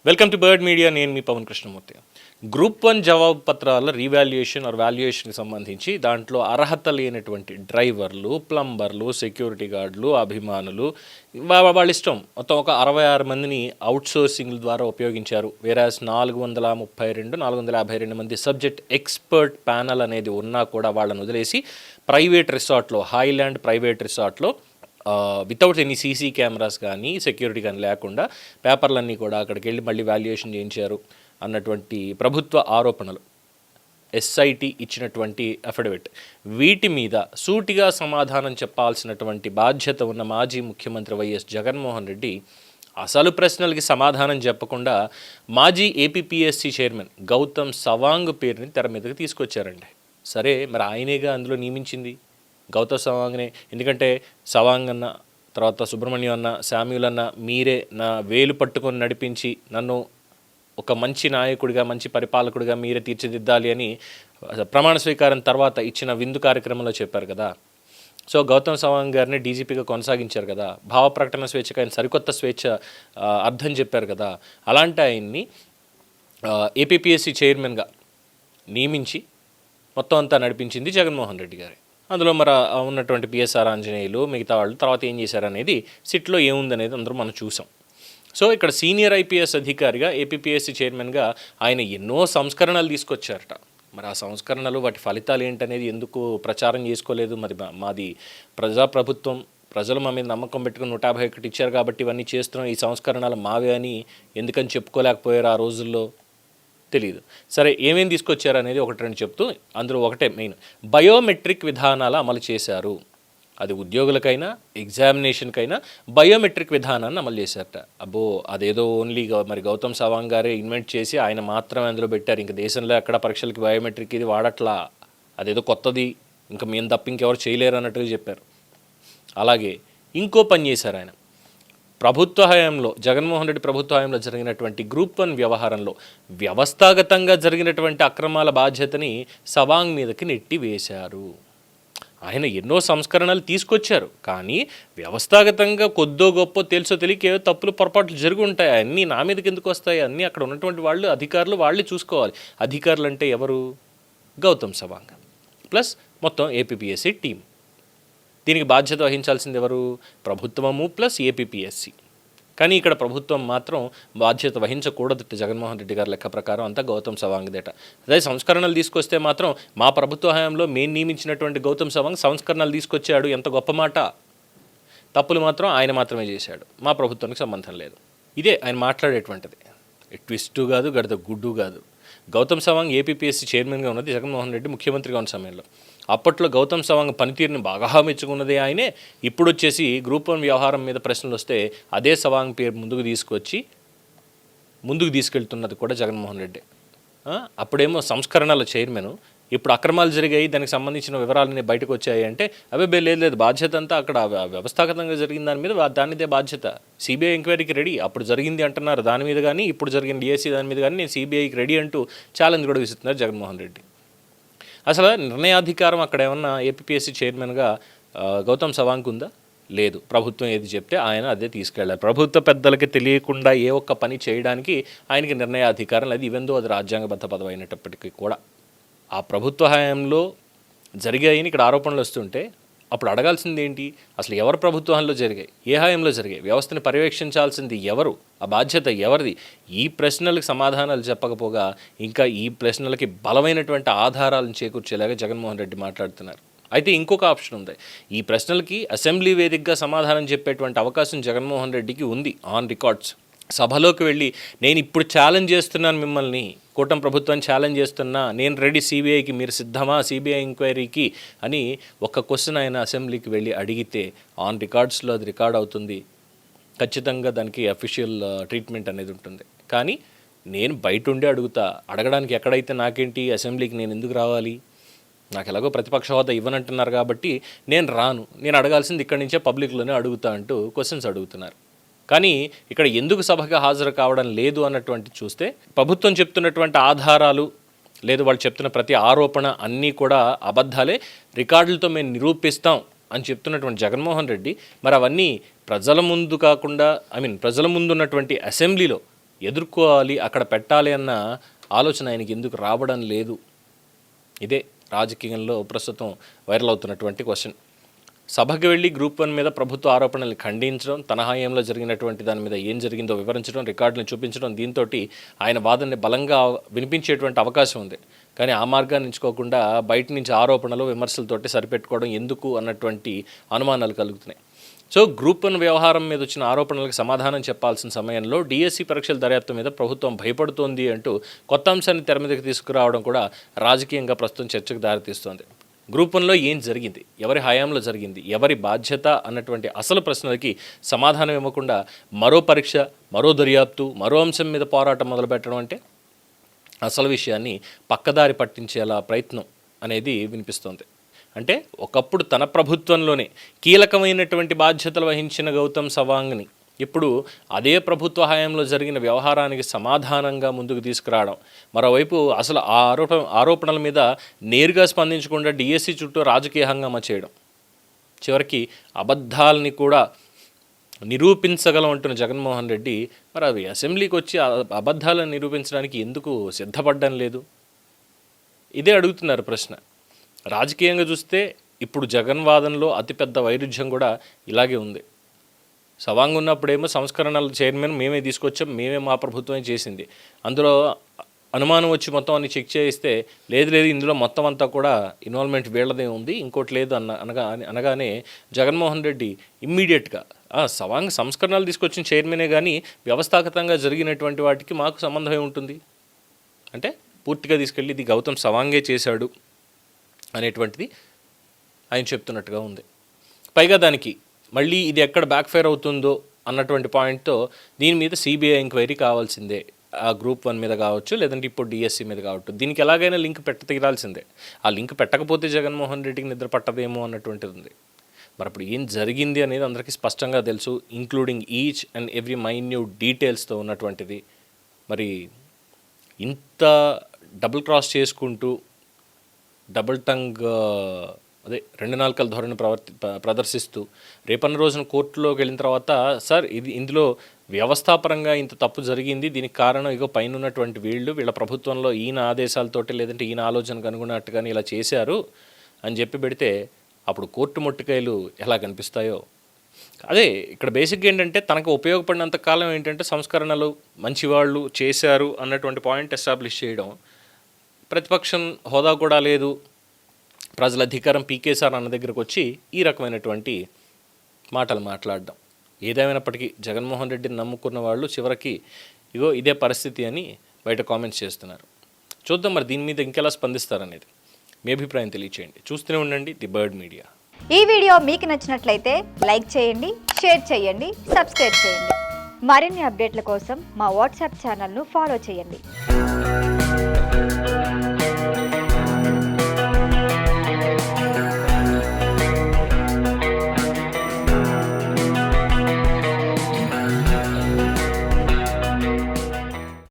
Welcome to bird media. నేను మీ Pawan Krishnamurthy. Group 1 జవాబు పత్రాల రీవాల్యుయేషన్ ఆర్ వాల్యుయేషన్కి సంబంధించి దాంట్లో అర్హత లేనటువంటి డ్రైవర్లు, ప్లంబర్లు, సెక్యూరిటీ గార్డులు, అభిమానులు వాళ్ళ ఇష్టం మొత్తం ఒక 66 మందిని అవుట్సోర్సింగ్ ద్వారా ఉపయోగించారు. వేరాస్ 452 మంది సబ్జెక్ట్ ఎక్స్పర్ట్ ప్యానల్ అనేది ఉన్నా కూడా వాళ్ళని వదిలేసి ప్రైవేట్ రిసార్ట్లో, హైలాండ్ ప్రైవేట్ రిసార్ట్లో వితౌట్ ఎనీ సీసీ కెమెరాస్ కానీ సెక్యూరిటీ కానీ లేకుండా పేపర్లన్నీ కూడా అక్కడికి వెళ్ళి మళ్ళీ వాల్యుయేషన్ చేయించారు అన్నటువంటి ప్రభుత్వ ఆరోపణలు, ఎస్ఐటి ఇచ్చినటువంటి అఫిడవిట్, వీటి మీద సూటిగా సమాధానం చెప్పాల్సినటువంటి బాధ్యత ఉన్న మాజీ ముఖ్యమంత్రి వైఎస్ జగన్మోహన్ రెడ్డి అసలు ప్రశ్నలకి సమాధానం చెప్పకుండా మాజీ ఏపీపీఎస్సీ చైర్మన్ గౌతమ్ సవాంగ్ పేరుని తెర మీదకి తీసుకొచ్చారండి. సరే, మరి ఆయనేగా అందులో నియమించింది గౌతమ్ సవాంగ్నే. ఎందుకంటే సవాంగ్ అన్న, తర్వాత సుబ్రహ్మణ్యం అన్న, శామ్యూల్ అన్న, మీరే నా వేలు పట్టుకొని నడిపించి నన్ను ఒక మంచి నాయకుడిగా, మంచి పరిపాలకుడిగా మీరే తీర్చిదిద్దాలి అని ప్రమాణ స్వీకారం తర్వాత ఇచ్చిన విందు కార్యక్రమంలో చెప్పారు కదా. సో గౌతమ్ సవాంగ్ గారిని డీజీపీగా కొనసాగించారు కదా. భావ ప్రకటన స్వేచ్ఛకు ఆయన సరికొత్త స్వేచ్ఛ అర్థం చెప్పారు కదా. అలాంటి ఆయన్ని ఏపీపీఎస్సీ చైర్మన్గా నియమించి మొత్తం అంతా నడిపించింది జగన్మోహన్ రెడ్డి గారు. అందులో మరి ఉన్నటువంటి పిఎస్ఆర్ ఆంజనేయులు, మిగతా వాళ్ళు తర్వాత ఏం చేశారనేది సిట్లో ఏముందనేది అందరూ మనం చూసాం. సో ఇక్కడ సీనియర్ ఐపీఎస్ అధికారిగా, ఏపీపీఎస్సీ చైర్మన్గా ఆయన ఎన్నో సంస్కరణలు తీసుకొచ్చారట. మరి ఆ సంస్కరణలు, వాటి ఫలితాలు ఏంటనేది ఎందుకు ప్రచారం చేసుకోలేదు? మరి మాది ప్రజాప్రభుత్వం, ప్రజలు మా మీద నమ్మకం పెట్టుకుని 151 ఇచ్చారు కాబట్టి ఇవన్నీ చేస్తున్నాం, ఈ సంస్కరణలు మావే అని ఎందుకని చెప్పుకోలేకపోయారు ఆ రోజుల్లో? తెలియదు. సరే, ఏమేమి తీసుకొచ్చారు అనేది ఒకటి రెండు చెప్తూ, అందులో ఒకటే మెయిన్, బయోమెట్రిక్ విధానాలు అమలు చేశారు. అది ఉద్యోగులకైనా ఎగ్జామినేషన్కైనా బయోమెట్రిక్ విధానాన్ని అమలు చేశారట. అబ్బో, అదేదో ఓన్లీ మరి గౌతమ్ సవాంగ్ గారే ఇన్వెంట్ చేసి ఆయన మాత్రమే అందులో పెట్టారు. ఇంక దేశంలో ఎక్కడ పరీక్షలకి బయోమెట్రిక్ ఇది వాడట్లా, అదేదో కొత్తది, ఇంకా మేము తప్ప ఇంకెవరు చేయలేరు అన్నట్టుగా చెప్పారు. అలాగే ఇంకో పని చేశారు ఆయన. ప్రభుత్వ హయాంలో, జగన్మోహన్ రెడ్డి ప్రభుత్వ హయాంలో జరిగినటువంటి గ్రూప్ 1 వ్యవహారంలో వ్యవస్థాగతంగా జరిగినటువంటి అక్రమాల బాధ్యతని సవాంగ్ మీదకి నెట్టి వేశారు. ఆయన ఎన్నో సంస్కరణలు తీసుకొచ్చారు, కానీ వ్యవస్థాగతంగా కొద్దో గొప్ప తెలుసో తెలియక ఏవో తప్పులు పొరపాట్లు జరిగి ఉంటాయి. అన్నీ నా మీదకి ఎందుకు వస్తాయి? అన్నీ అక్కడ ఉన్నటువంటి వాళ్ళు, అధికారులు వాళ్ళే చూసుకోవాలి. అధికారులు అంటే ఎవరు? గౌతమ్ సవాంగ్ ప్లస్ మొత్తం ఏపీపీఎస్సీ టీం. దీనికి బాధ్యత వహించాల్సింది ఎవరు? ప్రభుత్వము ప్లస్ ఏపీపీఎస్సీ. కానీ ఇక్కడ ప్రభుత్వం మాత్రం బాధ్యత వహించకూడదట. జగన్మోహన్ రెడ్డి గారి లెక్క ప్రకారం అంతా గౌతమ్ సవాంగ్దేట. అదే సంస్కరణలు తీసుకొస్తే మాత్రం మా ప్రభుత్వ హయాంలో మేము నియమించినటువంటి గౌతమ్ సవాంగ్ సంస్కరణలు తీసుకొచ్చాడు, ఎంత గొప్ప మాట. తప్పులు మాత్రం ఆయన మాత్రమే చేశాడు, మా ప్రభుత్వానికి సంబంధం లేదు. ఇదే ఆయన మాట్లాడేటువంటిది. ట్విస్టు కాదు, గడత గుడ్డు కాదు. గౌతమ్ సవాంగ్ ఏపీపీఎస్సీ చైర్మన్గా ఉన్నది జగన్మోహన్ రెడ్డి ముఖ్యమంత్రిగా ఉన్న సమయంలో. అప్పట్లో గౌతమ్ సవాంగ్ పనితీరుని బాగా మెచ్చుకున్నదే ఆయనే. ఇప్పుడు వచ్చేసి గ్రూప్ 1 వ్యవహారం మీద ప్రశ్నలు వస్తే అదే సవాంగ్ పేరు ముందుకు తీసుకెళ్తున్నది కూడా జగన్మోహన్ రెడ్డి. అప్పుడేమో సంస్కరణల చైర్మన్, ఇప్పుడు అక్రమాలు జరిగాయి, దానికి సంబంధించిన వివరాలన్నీ బయటకు వచ్చాయి అంటే అవే లేదు, బాధ్యత అంతా అక్కడ వ్యవస్థాగతంగా జరిగిన దాని మీద దానిదే బాధ్యత. సిబిఐ ఎంక్వైరీకి రెడీ, అప్పుడు జరిగింది అంటున్నారు దాని మీద, కానీ ఇప్పుడు జరిగిన డిఎస్సీ దాని మీద కానీ నేను సిబిఐకి రెడీ అంటూ ఛాలెంజ్ కూడా విసురుతున్నారు జగన్మోహన్ రెడ్డి. అసలు నిర్ణయాధికారం అక్కడ ఏమన్నా ఏపీపీఎస్సీ చైర్మన్గా గౌతమ్ సవాంగ్ ఉందా? లేదు. ప్రభుత్వం ఏది చెప్తే ఆయన అదే తీసుకెళ్ళారు. ప్రభుత్వ పెద్దలకి తెలియకుండా ఏ ఒక్క పని చేయడానికి ఆయనకి నిర్ణయాధికారం లేదు, ఈవెందో అది రాజ్యాంగబద్ధ పదవి అయినప్పటికీ కూడా. ఆ ప్రభుత్వ హయాంలో జరిగాయని ఇక్కడ ఆరోపణలు వస్తుంటే అప్పుడు అడగాల్సింది ఏంటి? అసలు ఎవరు ప్రభుత్వంలో జరిగాయి, ఏ హయాంలో జరిగాయి, వ్యవస్థని పర్యవేక్షించాల్సింది ఎవరు, ఆ బాధ్యత ఎవరిది? ఈ ప్రశ్నలకు సమాధానాలు చెప్పకపోగా ఇంకా ఈ ప్రశ్నలకి బలమైనటువంటి ఆధారాలను చేకూర్చేలాగా జగన్మోహన్ రెడ్డి మాట్లాడుతున్నారు. అయితే ఇంకొక ఆప్షన్ ఉంది. ఈ ప్రశ్నలకి అసెంబ్లీ వేదికగా సమాధానం చెప్పేటువంటి అవకాశం జగన్మోహన్ రెడ్డికి ఉంది. ఆన్ రికార్డ్స్ సభలోకి వెళ్ళి నేను ఇప్పుడు ఛాలెంజ్ చేస్తున్నాను, మిమ్మల్ని కూటమి ప్రభుత్వాన్ని ఛాలెంజ్ చేస్తున్నా, నేను రెడీ, సిబిఐకి మీరు సిద్ధమా, సిబిఐ ఎంక్వైరీకి అని ఒక క్వశ్చన్ ఆయన అసెంబ్లీకి వెళ్ళి అడిగితే ఆన్ రికార్డ్స్లో అది రికార్డ్ అవుతుంది. ఖచ్చితంగా దానికి అఫీషియల్ ట్రీట్మెంట్ అనేది ఉంటుంది. కానీ నేను బయట ఉండే అడగడానికి ఎక్కడైతే నాకేంటి, అసెంబ్లీకి నేను ఎందుకు రావాలి? నాకు ఎలాగో ప్రతిపక్ష హోదా ఇవ్వనంటున్నారు కాబట్టి నేను రాను, నేను అడగాల్సింది ఇక్కడి నుంచే పబ్లిక్లోనే అడుగుతా అంటూ క్వశ్చన్స్ అడుగుతున్నారు. కానీ ఇక్కడ ఎందుకు సభగా హాజరు కావడం లేదు అన్నటువంటి చూస్తే ప్రభుత్వం చెప్తున్నటువంటి ఆధారాలు లేదు, వాళ్ళు చెప్తున్న ప్రతి ఆరోపణ అన్నీ కూడా అబద్ధాలే, రికార్డులతో మేము నిరూపిస్తాం అని చెప్తున్నటువంటి జగన్మోహన్ రెడ్డి మరి అవన్నీ ప్రజల ముందు కాకుండా ప్రజల ముందు ఉన్నటువంటి అసెంబ్లీలో ఎదుర్కోవాలి, అక్కడ పెట్టాలి అన్న ఆలోచన ఆయనకి ఎందుకు రావడం లేదు? ఇదే రాజకీయంలో ప్రస్తుతం వైరల్ అవుతున్నటువంటి క్వశ్చన్. సభకు వెళ్ళి గ్రూప్ 1 మీద ప్రభుత్వ ఆరోపణలు ఖండించడం, తన హయాంలో జరిగినటువంటి దాని మీద ఏం జరిగిందో వివరించడం, రికార్డులను చూపించడం, దీంతో ఆయన వాదనని బలంగా వినిపించేటువంటి అవకాశం ఉంది. కానీ ఆ మార్గాన్ని ఎంచుకోకుండా బయట నుంచి ఆరోపణలు విమర్శలతోటి సరిపెట్టుకోవడం ఎందుకు అన్నటువంటి అనుమానాలు కలుగుతున్నాయి. సో గ్రూప్ 1 వ్యవహారం మీద వచ్చిన ఆరోపణలకు సమాధానం చెప్పాల్సిన సమయంలో డిఎస్సి పరీక్షల దర్యాప్తు మీద ప్రభుత్వం భయపడుతోంది అంటూ కొత్త అంశాన్ని తెర మీదకి తీసుకురావడం కూడా రాజకీయంగా ప్రస్తుతం చర్చకు దారితీస్తోంది. గ్రూప్ 1లో ఏం జరిగింది, ఎవరి హయాంలో జరిగింది, ఎవరి బాధ్యత అన్నటువంటి అసలు ప్రశ్నలకి సమాధానం ఇవ్వకుండా మరో పరీక్ష, మరో దర్యాప్తు, మరో అంశం మీద పోరాటం మొదలుపెట్టడం అంటే అసలు విషయాన్ని పక్కదారి పట్టించేలా ప్రయత్నం అనేది వినిపిస్తోంది. అంటే ఒకప్పుడు తన ప్రభుత్వంలోనే కీలకమైనటువంటి బాధ్యతలు వహించిన గౌతమ్ సవాంగ్ని ఇప్పుడు అదే ప్రభుత్వ హయాంలో జరిగిన వ్యవహారానికి సమాధానంగా ముందుకు తీసుకురావడం, మరోవైపు అసలు ఆ ఆరోపణల మీద నేరుగా స్పందించకుండా డిఎస్సి చుట్టూ రాజకీయ హంగామా చేయడం, చివరికి అబద్ధాలని కూడా నిరూపించగలం అంటున్న జగన్మోహన్ రెడ్డి మరి అవి అసెంబ్లీకి వచ్చి అబద్ధాలను నిరూపించడానికి ఎందుకు సిద్ధపడడం లేదు? ఇదే అడుగుతున్నారు ప్రశ్న. రాజకీయంగా చూస్తే ఇప్పుడు జగన్ వాదనలో అతిపెద్ద వైరుధ్యం కూడా ఇలాగే ఉంది. సవాంగ్ ఉన్నప్పుడేమో సంస్కరణల చైర్మన్ మేమే తీసుకొచ్చాం, మేమే మా ప్రభుత్వమే చేసింది, అందులో అనుమానం వచ్చి మొత్తం అన్ని చెక్ చేయిస్తే లేదు ఇందులో మొత్తం అంతా కూడా ఇన్వాల్వ్మెంట్ వీళ్ళదే ఉంది, ఇంకోటి లేదు అనగానే జగన్మోహన్ రెడ్డి ఇమ్మీడియట్గా సవాంగ్ సంస్కరణలు తీసుకొచ్చిన చైర్మనే కానీ వ్యవస్థాగతంగా జరిగినటువంటి వాటికి మాకు సంబంధమే ఉంటుంది అంటే పూర్తిగా తీసుకెళ్ళి ఇది గౌతమ్ సవాంగే చేశాడు అనేటువంటిది ఆయన చెప్తున్నట్టుగా ఉంది. పైగా దానికి మళ్ళీ ఇది ఎక్కడ బ్యాక్ ఫైర్ అవుతుందో అన్నటువంటి పాయింట్తో దీని మీద సిబిఐ ఎంక్వైరీ కావాల్సిందే, ఆ గ్రూప్ 1 మీద కావచ్చు, లేదంటే ఇప్పుడు డిఎస్సి మీద కావచ్చు, దీనికి ఎలాగైనా లింక్ తీరాల్సిందే. ఆ లింక్ పెట్టకపోతే జగన్మోహన్ రెడ్డికి నిద్ర పట్టదేమో అన్నటువంటిది ఉంది. మరి అప్పుడు ఏం జరిగింది అనేది అందరికీ స్పష్టంగా తెలుసు, including each and every minute డీటెయిల్స్తో ఉన్నటువంటిది. మరి ఇంత డబుల్ క్రాస్ చేసుకుంటూ డబుల్ టంగ్ అదే రెండు నాలుకల ధోరణి ప్రదర్శిస్తూ రేపన్న రోజున కోర్టులోకి వెళ్ళిన తర్వాత సార్ ఇందులో వ్యవస్థాపరంగా ఇంత తప్పు జరిగింది, దీనికి కారణం ఇగో పైన ఉన్నటువంటి వీళ్ళ ప్రభుత్వంలో ఈయన ఆదేశాలతోటి లేదంటే ఈయన ఆలోచనకు అనుగుణట్టుగానే ఇలా చేశారు అని చెప్పి పెడితే అప్పుడు కోర్టు మొట్టికాయలు ఎలా కనిపిస్తాయో. అదే ఇక్కడ బేసిక్గా ఏంటంటే తనకు ఉపయోగపడినంత కాలం ఏంటంటే సంస్కరణలు మంచివాళ్ళు చేశారు అన్నటువంటి పాయింట్ ఎస్టాబ్లిష్ చేయడం, ప్రతిపక్షం హోదా కూడా లేదు, ప్రజల అధికారం పీకేసార్ అన్న దగ్గరకు వచ్చి ఈ రకమైనటువంటి మాటలు మాట్లాడడం. ఏదేమైనప్పటికీ జగన్మోహన్ రెడ్డిని నమ్ముకున్న వాళ్ళు చివరికి ఇగో ఇదే పరిస్థితి అని బయట కామెంట్స్ చేస్తున్నారు. చూద్దాం మరి దీని మీద ఇంకెలా స్పందిస్తారనేది. మీ అభిప్రాయం తెలియచేయండి. చూస్తూనే ఉండండి ది బర్డ్ మీడియా. ఈ వీడియో మీకు నచ్చినట్లయితే లైక్ చేయండి, షేర్ చేయండి, సబ్స్క్రైబ్ చేయండి. మరిన్ని అప్డేట్ల కోసం మా వాట్సాప్ ఛానల్ను ఫాలో చేయండి.